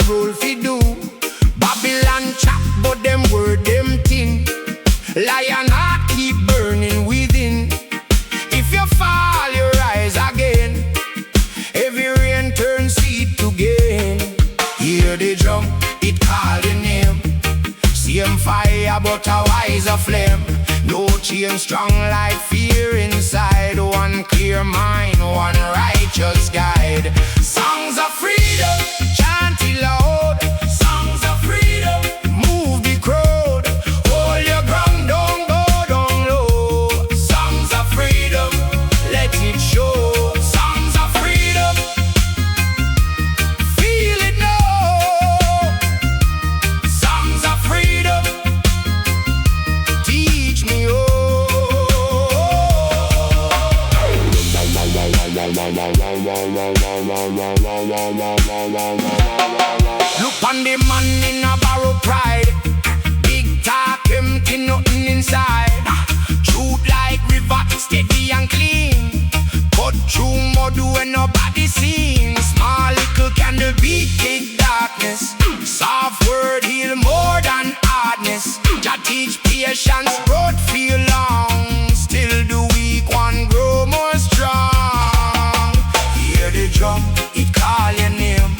role fi do. Babylon chop, but them word them thin. Lion heart keep burning within. If you fall, you rise again. Every rain turns seed to gain. Hear the drum, it call the name. Same fire, but a wiser flame. No chain strong like fear inside. One clear mind, one righteous guide. Songs of freedom, chant it loud. Songs of freedom, move the crowd. Hold your ground, don't go down low. Songs of freedom, let it show. Songs of freedom, feel it now. Songs of freedom, teach me Look on the man in a borrowed pride. Big talk, empty, nothing inside. Truth like river, steady and clean. Cut through mud when nobody seen. Small little candle beat big darkness. Soft word heal more than hardness. Jah teach patience, growth feel long. Still the weak one grow more strong. Hear the drum, it call your name.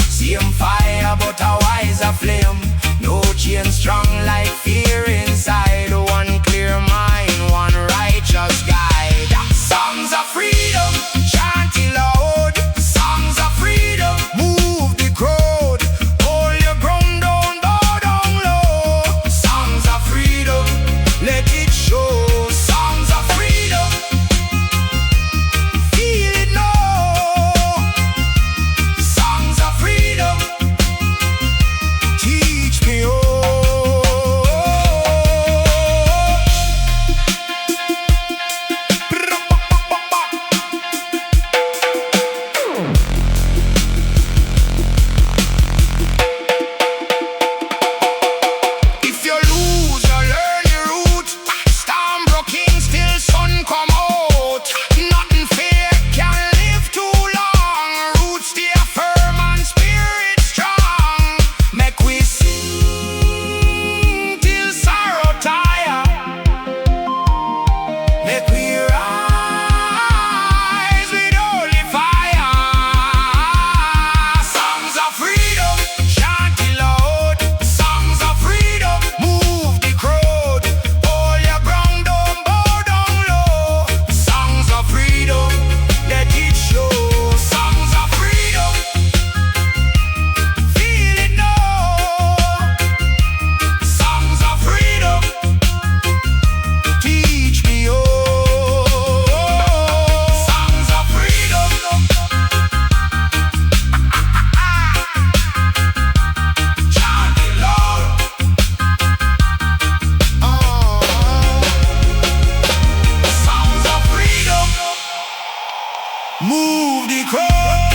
Same fire but a wiser flame. No chain strong like fear inside. One clear mind, one righteous guide. Songs of freedom, chant it loud. Songs of freedom, move the crowd. Hold your ground down, bow down low. Songs of freedom, let it show. Songs of freedom, feel it now. Songs of freedom, teach me If you lose, you learn your route. Storm broken, still sun come out. Nothing fair can live too long. Roots stay firm and spirit strong. Make we sing till sorrow tire. Make we rise with holy fire. Songs of freedom, chant it loud. Songs of freedom, move the crowd. Hold your ground, don't bow down low. Songs of freedom, let it show. Songs of freedom, feel it now. Songs of freedom, teach me Songs of freedom, chant it loud. Songs of freedom, move the crowd.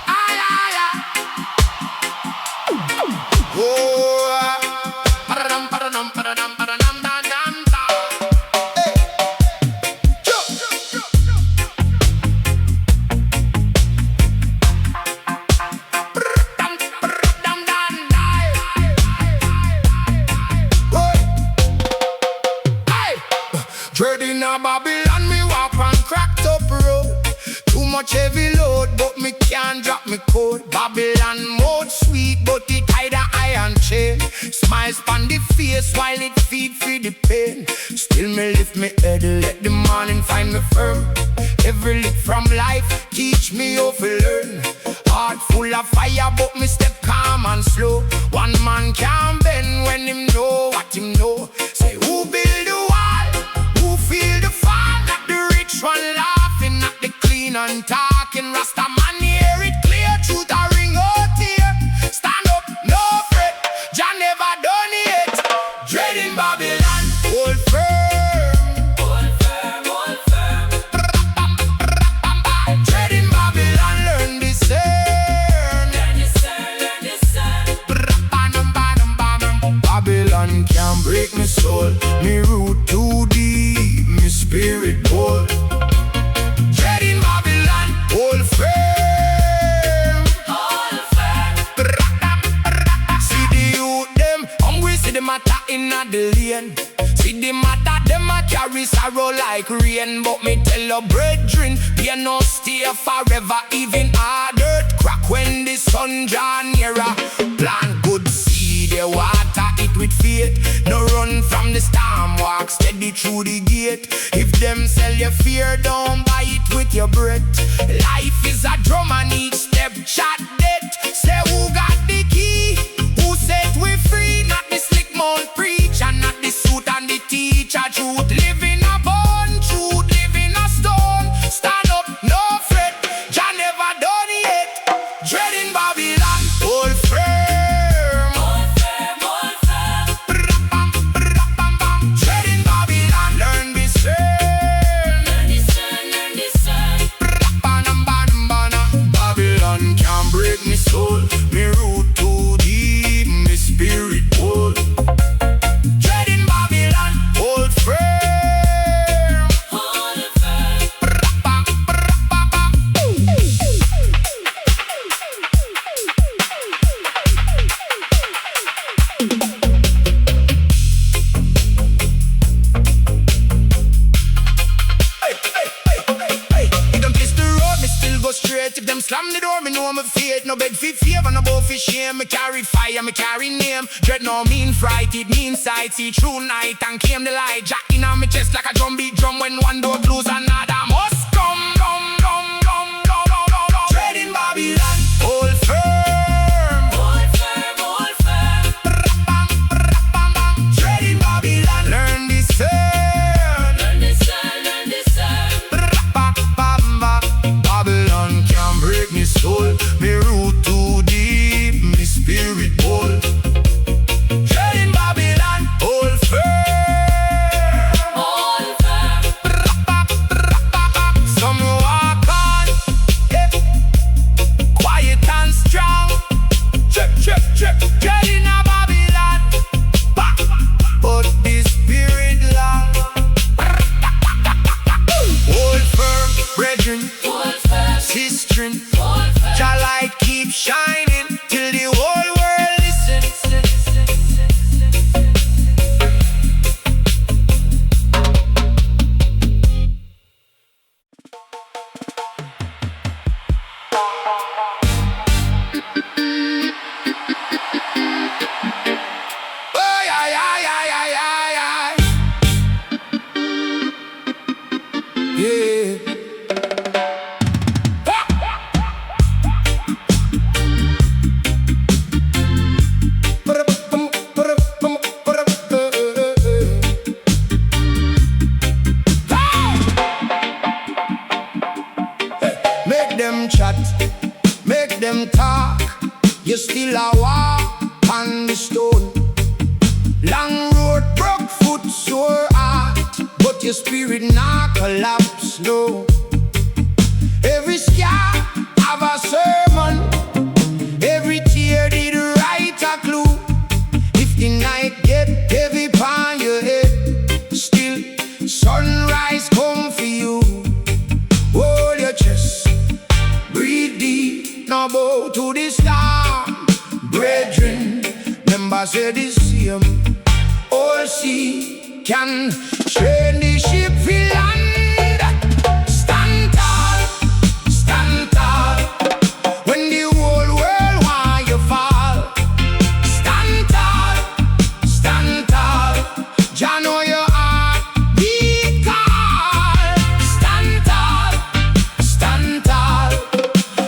Ay, ay, ay. Oh, pa-da-dum, pa-da-dum, pa-da-dum, pa-da-dum, da-dum, da. Hey. Yo. Brr-dum, brr-dum, dum, die. Hey. Dreading a Babylon, me walk on cracked up road. Too much heavy load, but me can't drop me code. Babylon mode sweet, but it hide a iron chain. Smiles on the face while it feed for the pain. Still me lift me head, let the morning find me firm. Every lick from life teach me how to learn. Heart full of fire, but me step calm and slow. One man can't bend when him know what him know. Say who build the wall, who feel the fall. Not the rich one laughing, not the clean and talking. Rasta man hear it clear, truth a ring out here. Stand up, no fret, Jah never done it. Dreading Babylon, hold firm. Hold firm, hold firm. soul. Me root too deep, me spirit bold. Treading Babylon, hold firm. Hold firm. See the youth them hungry, see the matter in the lane. See the matter, them a carry sorrow like rain. But me tell your brethren, you no stay forever. Even hard earth crack when the sun draw nearer. Plant good seed, the water it with faith. No run from the storm, walk steady through the gate. If them sell your fear, don't buy it with your breath. Life is a drum and each step shot dead. Say who got the key? Who set we free? Not the slick mouth preacher, not the suit and the teacher. Truth live in a bone, truth live in a stone. Stand up, no fret, Jah never done yet. Dreading Babylon, hold firm. Hold firm, hold firm. Dreading Babylon, learn discern. Learn discern, learn discern. Babylon can't break me soul. Me root too deep, me spirit bold. Dreading Babylon, hold firm. Hold firm. If them twist the road, me still go straight. If them slam the door, me know I'm afraid. No bed fit favor, no bow for shame. Me carry fire, me carry name. Dread no mean fright, it mean sight. See through night and came the light. Jack in on me chest like a drum beat drum. When one door close, another must come. Dreading Babylon, hold firm. Hold firm, hold firm. Dreading Babylon, learn discern. Learn discern, learn discern. Babylon can't break me soul. Me root too deep, me spirit bold. Treading Babylon, hold firm. Hold firm. Some walk on, yeah. Quiet and strong. Trip, trip, trip. Treading a Babylon, but the spirit long. Hold firm, brethren. Hold firm, sister. Hold firm. Jah light keep shining till the whole world listens. Oh, yeah, yeah, yeah, yeah, yeah, yeah. Yeah. Make them chat, make them talk. You still a walk on the stone. Long road, broke foot, sore heart, but your spirit not collapse, no. Every scar have a sermon. Every tear did write a clue. If the night get heavy upon your head, still sunrise come for you. Hold your chest, breathe deep, now bow to the storm. Brethren, remember say the same. All sea can train the ship for land. Stand tall, stand tall. When the whole world want you fall, stand tall, stand tall. Jah know your heart beat call. Stand tall, stand tall.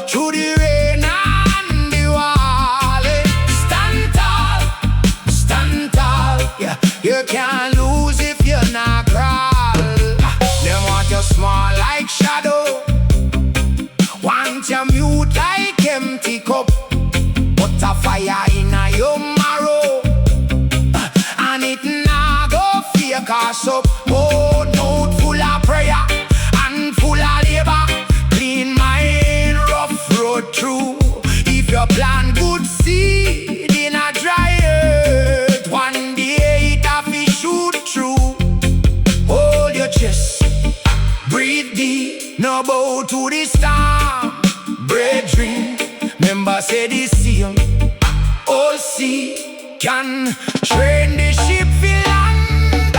Through the rain and the wall, stand tall, stand tall. Yeah, you can't lose if you're not crawl. Them want you small like shadow, want you mute like empty cup. Put a fire in your marrow, and it nah go fake us up. Oh, note full of prayer and full of labor. Clean mind, rough road through. If you plant good seed in a dry earth, one day it a fi shoot and train the ship for land.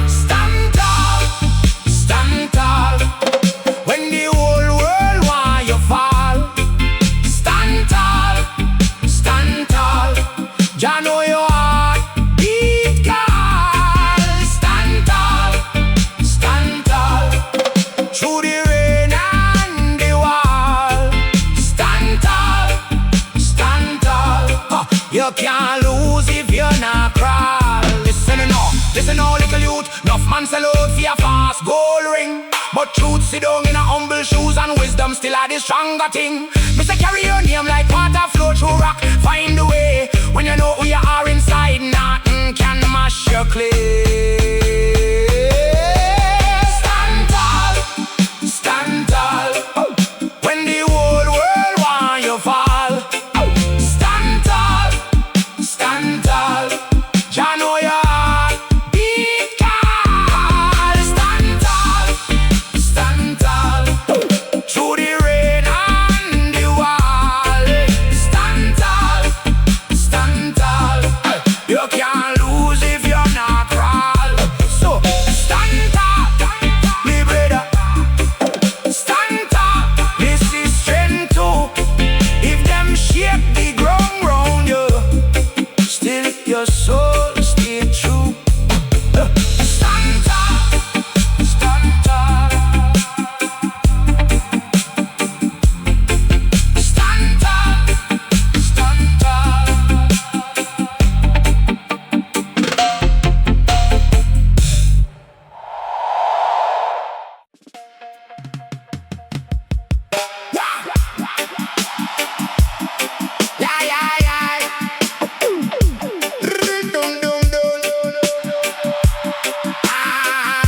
Stand tall, stand tall. When the whole world want you fall, stand tall, stand tall. Jah know your heart beat call. Stand tall, stand tall. Through the rain and the wall, stand tall, stand tall. You can't lose if you're not crawl. Listen now, little youth. Enough man sell out for a fast gold ring, but truth sit down in a humble shoes, and wisdom still are the stronger thing. Mr. carry your name like water flow through rock. Find the way when you know who you are inside. Nothing can mash your clay. Stand tall, stand tall. When the whole world want you fall, stand tall, stand tall. Jah know your heart beat call. Stand tall, stand tall. Through the rain and the wall, stand tall, stand tall. You can't lose if you're not crawl. So stand tall, me brother. Stand tall, this is strength too. If them shake the ground round you, still your soul stay true. Stand tall, stand tall. Stand tall, stand tall. Yeah, yeah, yeah. Dum, dum, dum. Ah.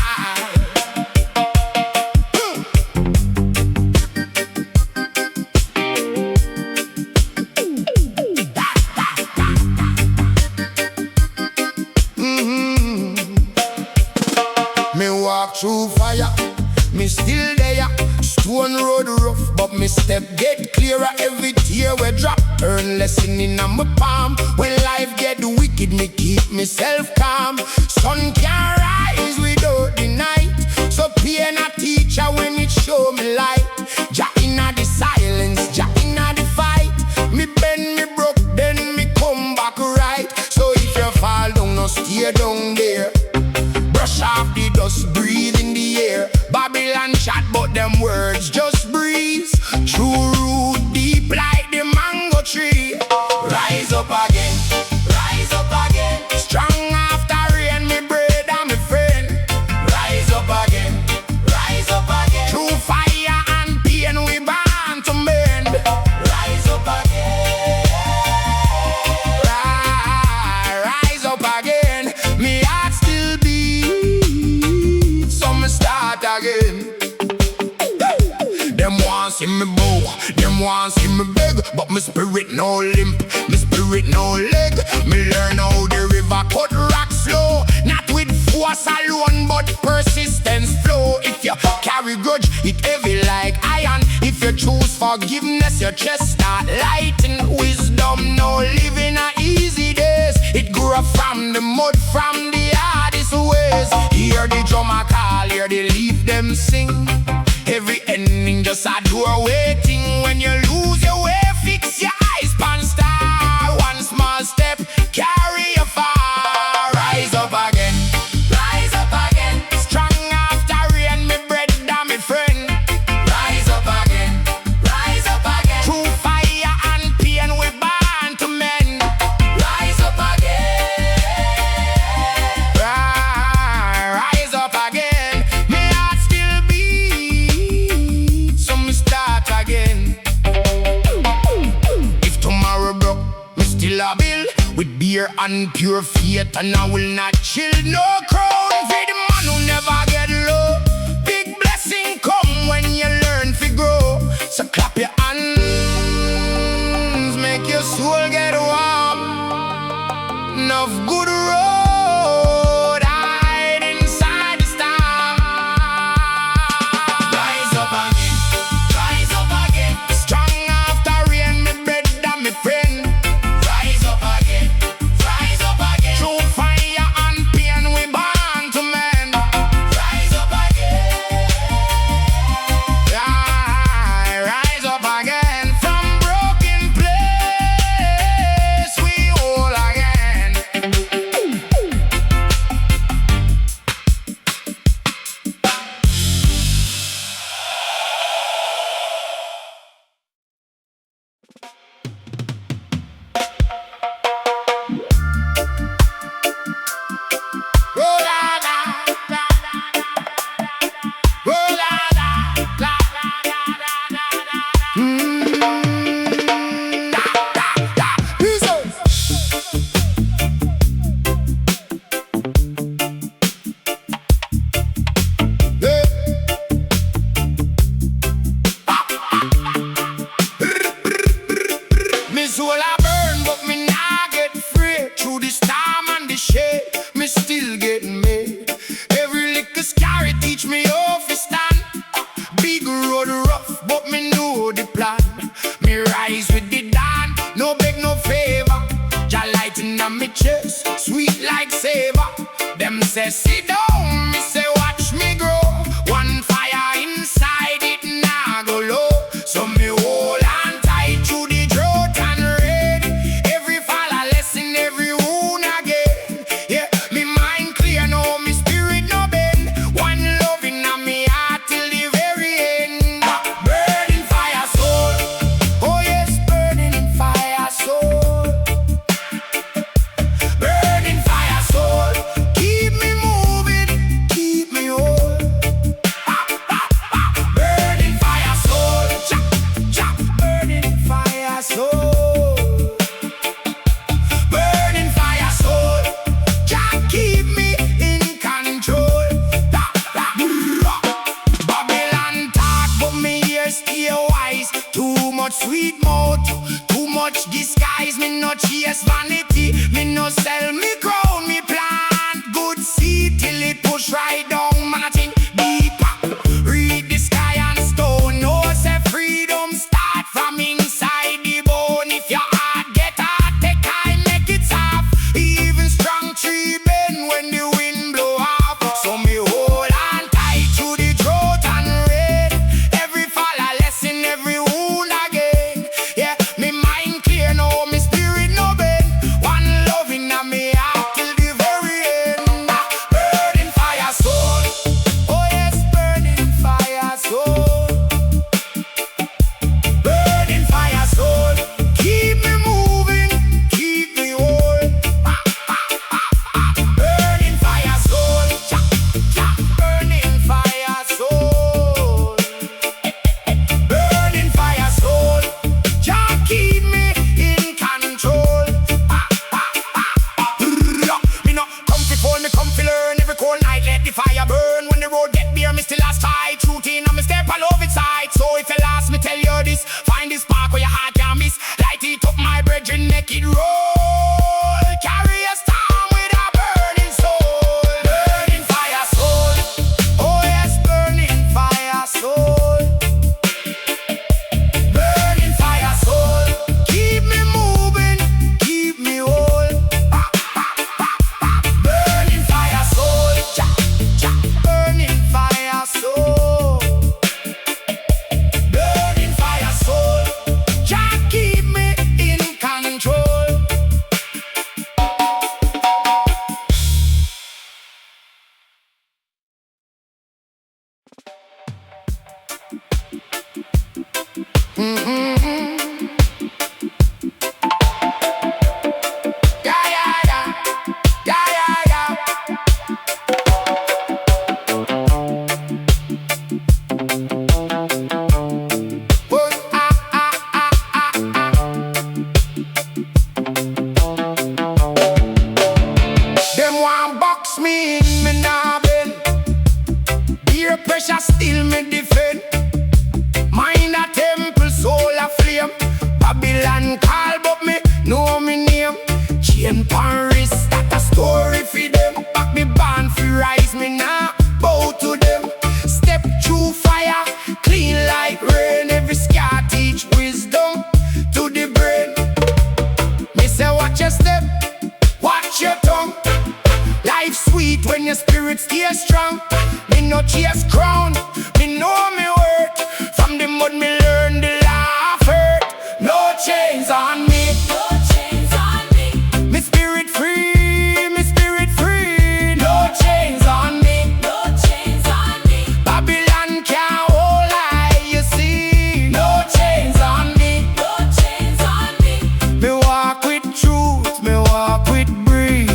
Me walk through fire, me still there. Stone road rough, but me step get clearer. Every tear we drop, earn lesson in my palm. When life get wicked, me keep myself calm. Sun can't rise without the night, so pain a teacher when it show me light. Jah inna the silence, Jah inna the fight. Me bend, me broke, then me come back right. So if you fall down, no stay down there. Brush off the dust, breathe in the air. Babylon chat, but them words just breeze. True root deep like the mango tree. Rise up again, rise up again. Strong after rain, me bread and me friend. Rise up again, rise up again. Through fire and pain, we born to mend. Rise up again, rise up again. Me heart still beats, so me start again. Them want see me bow, them want see me beg, but my spirit no limp, my spirit no leg. Me learn how the river cut rock slow, not with force alone, but persistence flow. If you carry grudge, it heavy like iron. If you choose forgiveness, your chest start lighting. Wisdom no living a easy days. It grew from the mud, from the hardest ways. Hear the drummer call, hear the leaf them sing. Every ending just a door waiting. When you lose your way, fix your eyes pan star. One small step, carry you far. Rise up again, rise up again. Strong after rain, me bread and me friend. Rise up again, rise up again. Through fire and pain, we born to mend. Rise up again, rise up again. Me heart still beats, so me start again. If tomorrow broke, me still a bill with beer and pure faith, and I will not chill. No crown for the man who never get low. Big blessing come when you learn to grow. So clap your hands, make your soul get warm. Enough good road hide inside the storm. Rise up again, rise up again. Strong after rain, me bread and me friend. Rise up again, rise up sweet like savor. Them say sit down, me say watch me grow. One fire inside it nah go low. So me hold on tight to the drought and rain. Every fall a lesson, every wound again. Yeah, me mind clear now, me spirit no bend. One love in me heart till the very end. Burning fire soul, oh yes, burning in fire soul. Burning fire soul, keep me moving, keep me whole. Burning fire soul, chop, chop, burning fire soul. Burning fire soul, just keep me in control. Babylon talk, but me ears stay wise. Too much sweet mouth, too much disguise. Me no chase vanity, me no sell me crown. Me plant good seed till it push right down. Man I think deeper, read the sky and stone. No say freedom start from inside the bone. If your heart get hard, take time, make it soft. Even strong tree bend when the wind blow off. So me hold on tight to the drought and rain. Every fall a lesson, every wound again. Yeah, me mind clear now, me spirit no bend. One love in me heart till the very end. Burning fire soul, oh yes, burning fire soul. Burning fire soul, keep me moving, keep me whole. Burning fire soul, chop, chop, burning fire soul. Burning fire soul, just keep me in control. Me no come fi fall, me come fi learn. Every cold night let the fire burn. When the road get bare, me still a fight. Truth in and me step all over its side. So if you lost, me tell you this. Find this spark where your heart can miss. Light it up, my brethren, make it roll. Carry a storm with a burning soul. Burning fire soul, oh yes, burning fire soul. Burning fire soul, keep me moving, keep me whole. Burning fire soul, cha, cha, burning fire soul. Burning fire soul, just keep me in control. Yeah, yeah, yeah. Yeah, yeah, yeah. Oh, ah, ah, ah, ah, ah. Them want box me in, me nah bend. Peer pressure still me defend. Mind a temple, soul a flame. Babylon call but me know me name. Chain pan wrist, that a story for them. Back me band fi rise, me nah bow to them. Step through fire, clean like rain. Every scar teach wisdom to the brain. Me say watch your step, watch your tongue. Life sweet when your spirit stay strong. Me no chase crown, me know me worth. From the mud me learn the laugh hurt. No chains on me, no chains on me. Me spirit free, me spirit free. No chains on me, no chains on me. Babylon can't hold I, you see. No chains on me, no chains on me. Me walk with truth, me walk with breeze.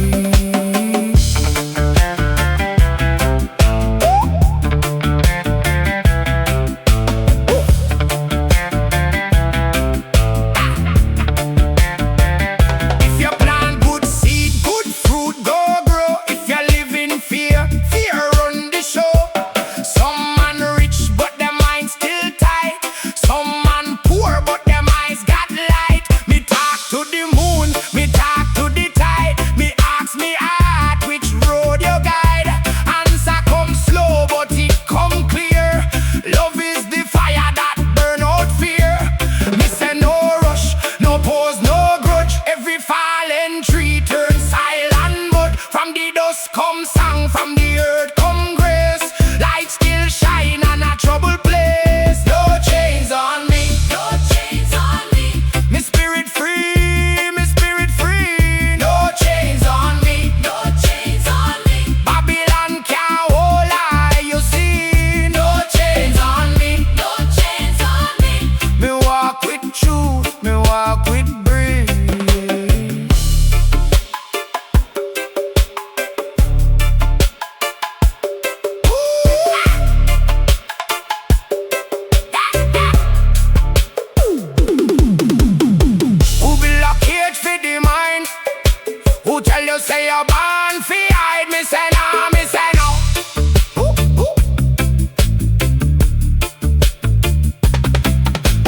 say you're born fi hide, me say no, me say no.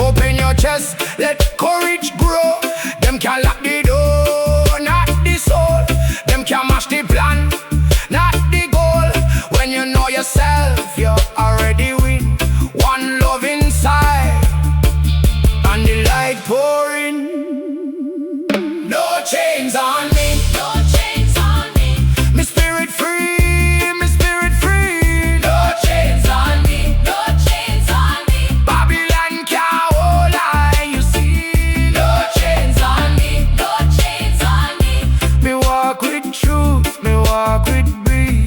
Open your chest, let courage grow. Them can lock the door, not the soul. Them can mash the plan, not the goal. When you know yourself, you already win. One love inside, and the light pouring. No chains on me, no chains on me. Me spirit free, me spirit free. No chains on me, no chains on me. Babylon can't hold I, you see. No chains on me, no chains on me. Me walk with truth, me walk with breeze.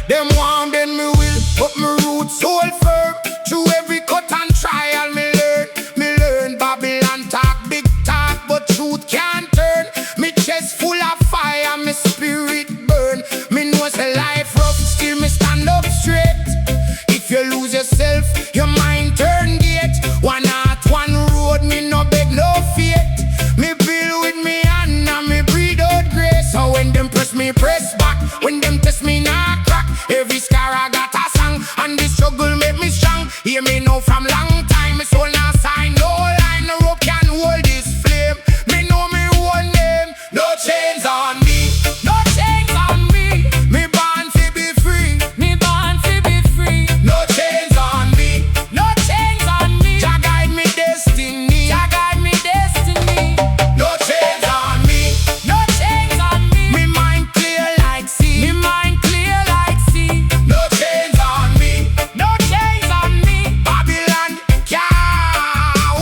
Them want bend me will, but me roots hold firm. Through every cut and trial me learn. Babylon talk big talk, but truth can't turn. Me chest full of fire, me spirit burn. Me know say life rough, still me stand up straight. If you lose yourself, your mind turn gate. One heart, one road, me no beg no fate. Me build with me hand and me breathe out grace. So when them press me, press back. When them test me, nah crack. Every scar I got a song, and the struggle make me strong. Hear me know from long time, me soul now sign. No line, no rope can hold this flame. Me know me one name. No chains on me, no chains on me. Me born to be free, me born to be free. No chains on me, no chains on me. Jah guide me destiny, Jah guide me destiny. No chains on me, no chains on me. Me mind clear like sea, me mind clear like sea. No chains on me, no chains on me. Babylon can't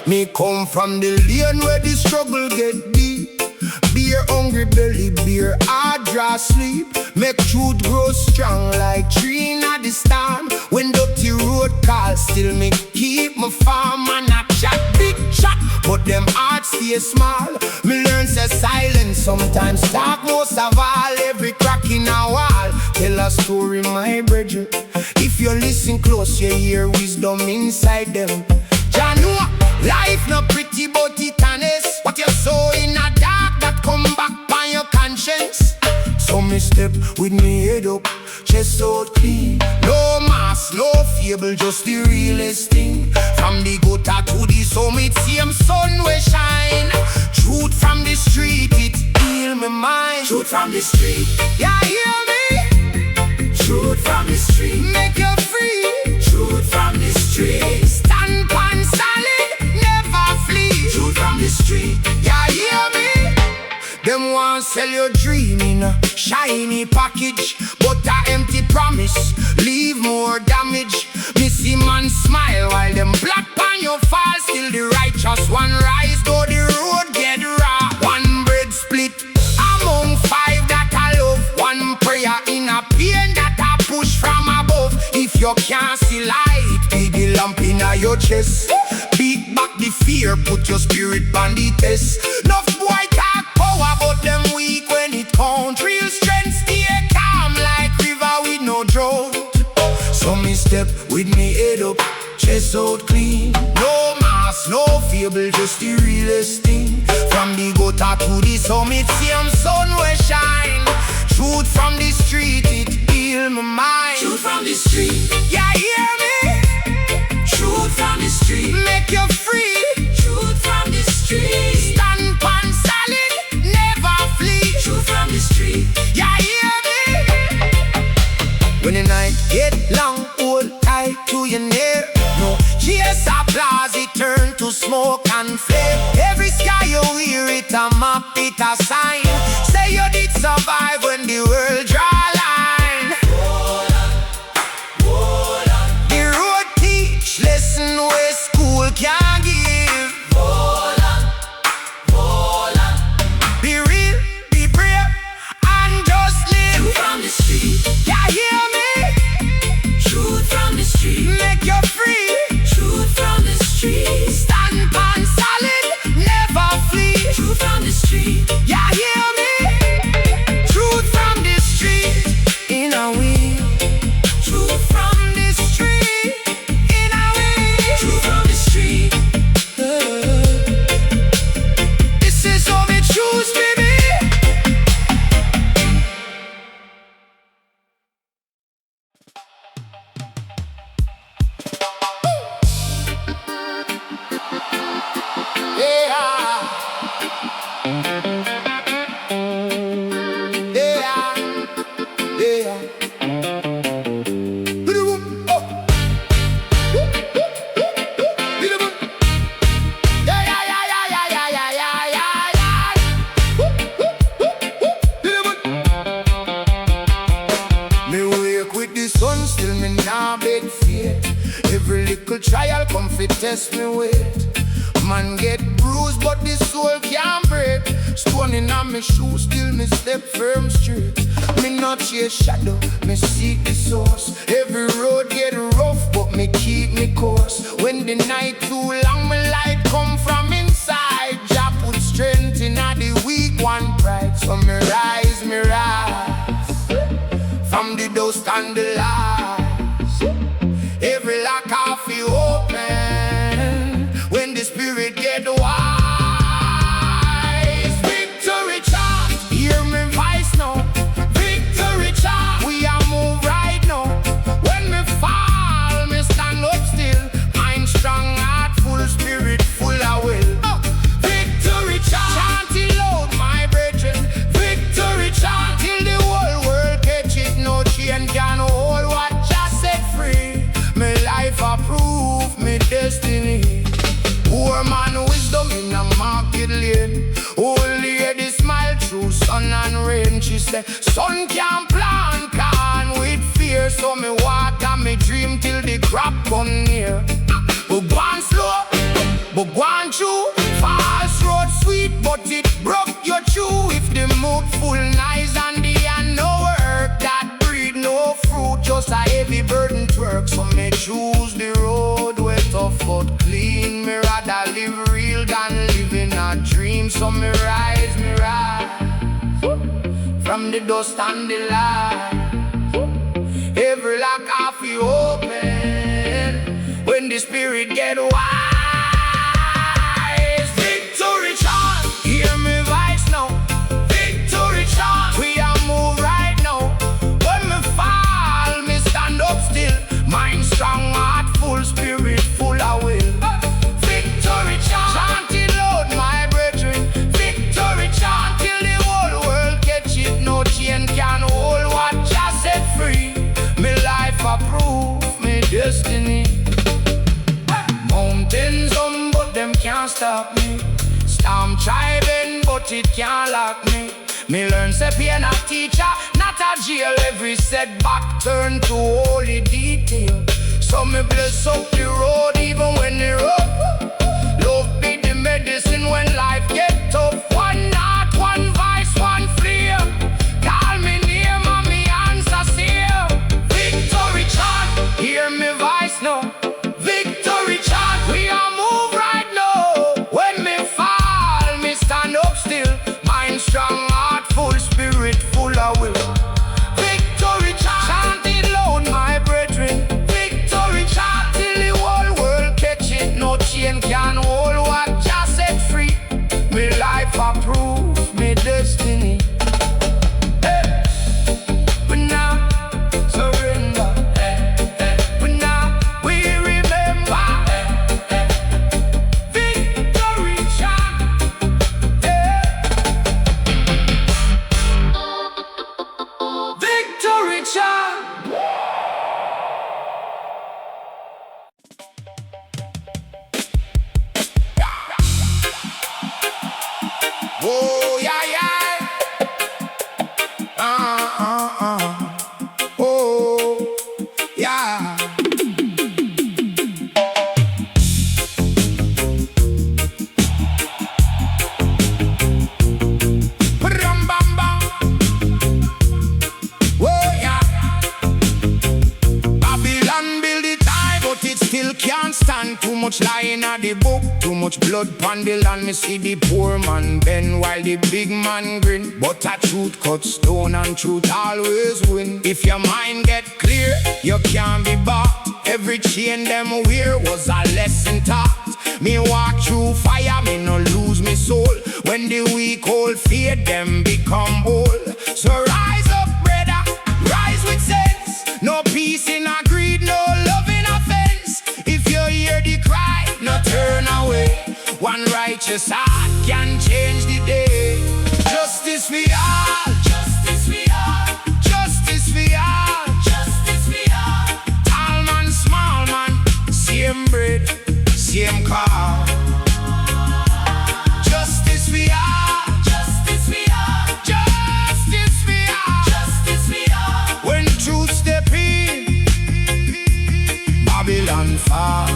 Me come from the lane where the struggle get deep. Beer hungry belly, beer hard draw sleep. Make truth grow strong like tree in the storm. When dirty road call, still me keep my farm. And I chat big chat, but them hearts stay small. Me learn say silence sometimes talk most of all. Every crack in a wall tell a story, my brethren. If you listen close, you hear wisdom inside them. Jah know life not pretty but it honest. What you sow in a dark that come back by your conscience. So me step with me head up, chest out clean. No mask, no fable, just the realest thing. From the gutter to the summit, same sun will shine. Truth from the street, it heal my mind. Truth from the street, yeah, hear me? Truth from the street, make you free. Truth from the street, stand pan solid, never flee. Truth from the street, yeah, hear me? Them want sell your dream in a shiny package, but a empty promise leave more damage. Me see man smile while them black pan your fall. Still the righteous one rise, though the road get raw. One bread split among five that I love. One prayer in a pain that I push from above. If you can't see light, be the lamp in your chest. Beat back the fear, put your spirit on the test. Enough boy talk power, but them weak when it count. Real strength stay calm like river with no drought. So me step with me head up, chest out clean. No mask, no fable, just the realest thing. From the gutter to the summit, same sun will shine. Truth from the street, it heal my mind. Truth from the street, yeah, hear me? Truth from the street, make you free. Truth from the street, stand pan solid, never flee. Truth from the street, yeah, hear me? When the night get long, hold tight to your nail. No cheers, applause, it turn to smoke and flame. Every sky you hear it, a map, it a sign. Say you did survive when the world draw line. Hold on. The road teach lesson where school can't give. Hold on. Be real, be brave, and just live. Truth from the street, yeah, hear me? Truth from the street, make you free. Truth from the street, stand pan solid, never flee. Truth from the street, yeah, hear me? Truth from the street, in a way. Truth from the street, in a way. Truth from the street. This is how we choose, baby. Me wake with the sun, still me nah beg fear. Every little trial come fi test me weight. Man get bruised, but the soul can't break. Stone in on me shoes, still me step firm straight. Me not chase shadow, me seek the source. Every road get rough, but me keep me course. When the night too long, me light come from inside. Jah put strength in the weak one pride. So me rise, me rise. From the dust and the lies, every lock off you open. When the spirit get wise, victory chant, hear me voice now. Victory chant, we are move right now. When me fall, me stand up still. Mind strong, heart full, spirit full of will. Victory chant, chant it loud, my brethren. Victory chant till the whole world catch it. No chain can hold Sun can't plant can with fear. So me walk and me dream till the crop come near. But go on slow, but go on true. Fast road sweet, but it broke your chew. If the mood full nice and the hand no work, that breed no fruit, just a heavy burden twerk. So me choose the road where tough but clean. Me rather live real than live in a dream. So me rise from the dust and the light. Every lock off you open when the spirit get wise. Victory chant, hear me voice now. Victory chant, we are move right now. When me fall, me stand up still. Mind strong, heart full, spirit full of will. Victory chant, chant it loud, my brethren. Victory chant till the whole world catch it. No chain can hold what just set free. Me life approve, me destiny. Mountains but them can't stop me. Storm driving, but it can't lock me. Me learn say pain a teacher, not a jail. Every setback turn to holy detail. So me bless up the road even when the rough. Love be the medicine when life get tough. One heart, one voice, one flame. Call me name and me answer same. Victory chant, hear me voice now. Victory chant, we are move right now. When me fall, me stand up still. Mind strong, heart full, spirit full of will. Victory chant, chant it loud, my brethren. Victory chant till the whole world catch it. No chain can hold what just set free. Me life approve, me destiny. Hey. But now, surrender. But now, we remember. Victory chant. Victory chant. Oh, yeah, yeah. Oh, yeah. Brum, bam, bam. Oh, yeah. Babylon build it high, but it still can't stand. Too much lying at the book, too much blood pon the land. Me see the poor man bend while the big man grin. But a truth cuts stone and truth always win. If your mind get clear, you can't be bought. Every chain them wear was a lesson taught. Me walk through fire, me no lose me soul. When the weak hold fear, them become bold. So rise up, brother, rise with sense. No peace in a greed, no love in offense. If you hear the cry, no turn away. One righteous heart can change the day. Justice for all, justice for all, justice for all, justice for all. Tall man, small man, same bread, same car. Justice for all, justice for all, justice for all, justice for all. When truth step in, Babylon fall.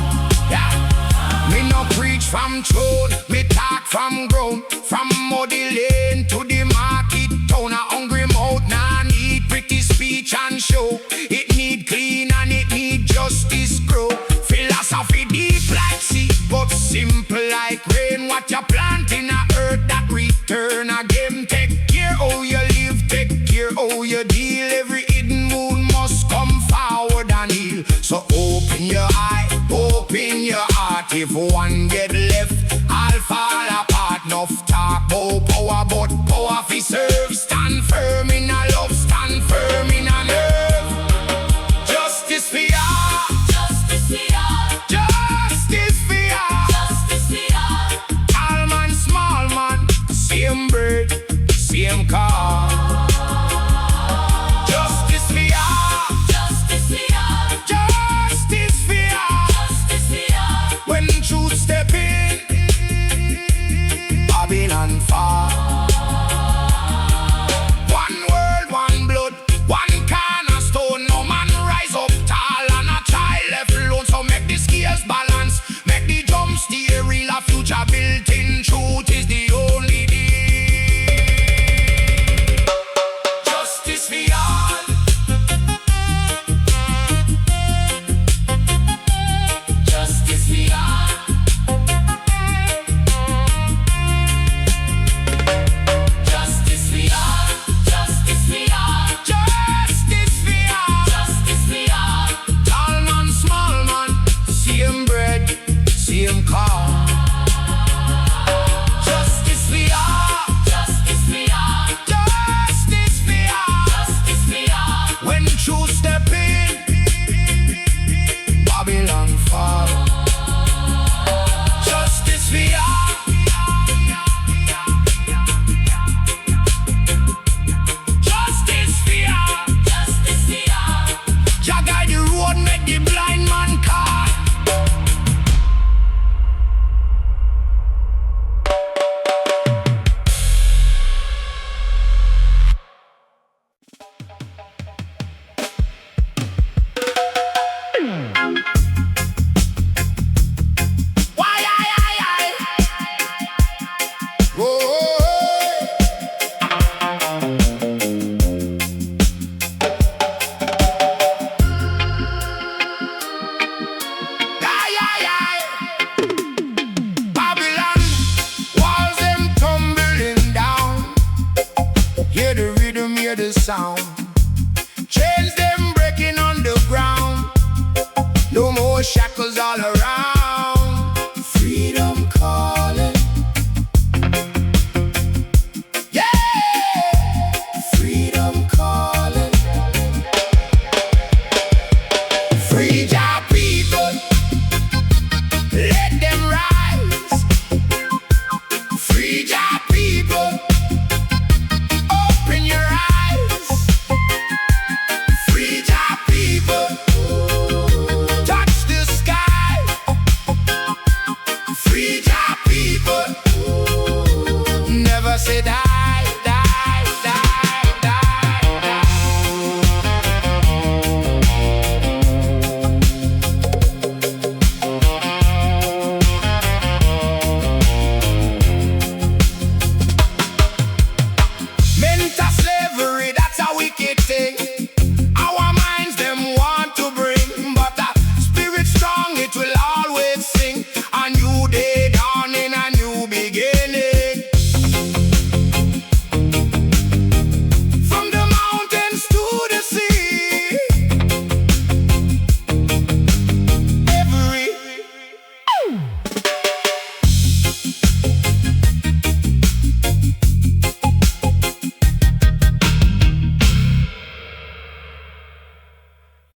Yeah. Me no preach from throne, me talk from ground. From muddy lane to the market town. A hungry mouth nah need pretty speech and show. It need clean and it need justice grow. Philosophy deep like sea, but simple like rain. What you plant in a earth that return again. Take care how you live, take care how you deal. Every hidden moon must come forward and heal. So open your eye, open your heart. If one get left, I'll fall apart. Enough talk about power, but power fi serve. Stand firm in a love, stand firm in a nerve. Justice for all, justice for all, justice for all, justice for all. Tall man, small man, same bird, same car. Justice for all, justice for all, justice for all, justice for all. When truth step in, Babylon fall. Jah built in truth is the only deed. Justice for all. Justice for all. Justice for all. Justice for all. Justice for all. Justice for all. Tall man, small man, same bread, same car. Justice for all. Justice for all. Justice for all. Justice for all. When truth step in, Babylon fall. Justice for all. Justice for all. Justice for all. Jah guide the road, make the blind man call. Why, whoa. Babylon, walls them tumbling down. Hear the rhythm, hear the sound. Chains them breaking on the ground. No more shackles all around. Freedom calling. Yeah, freedom calling. Free your people. Let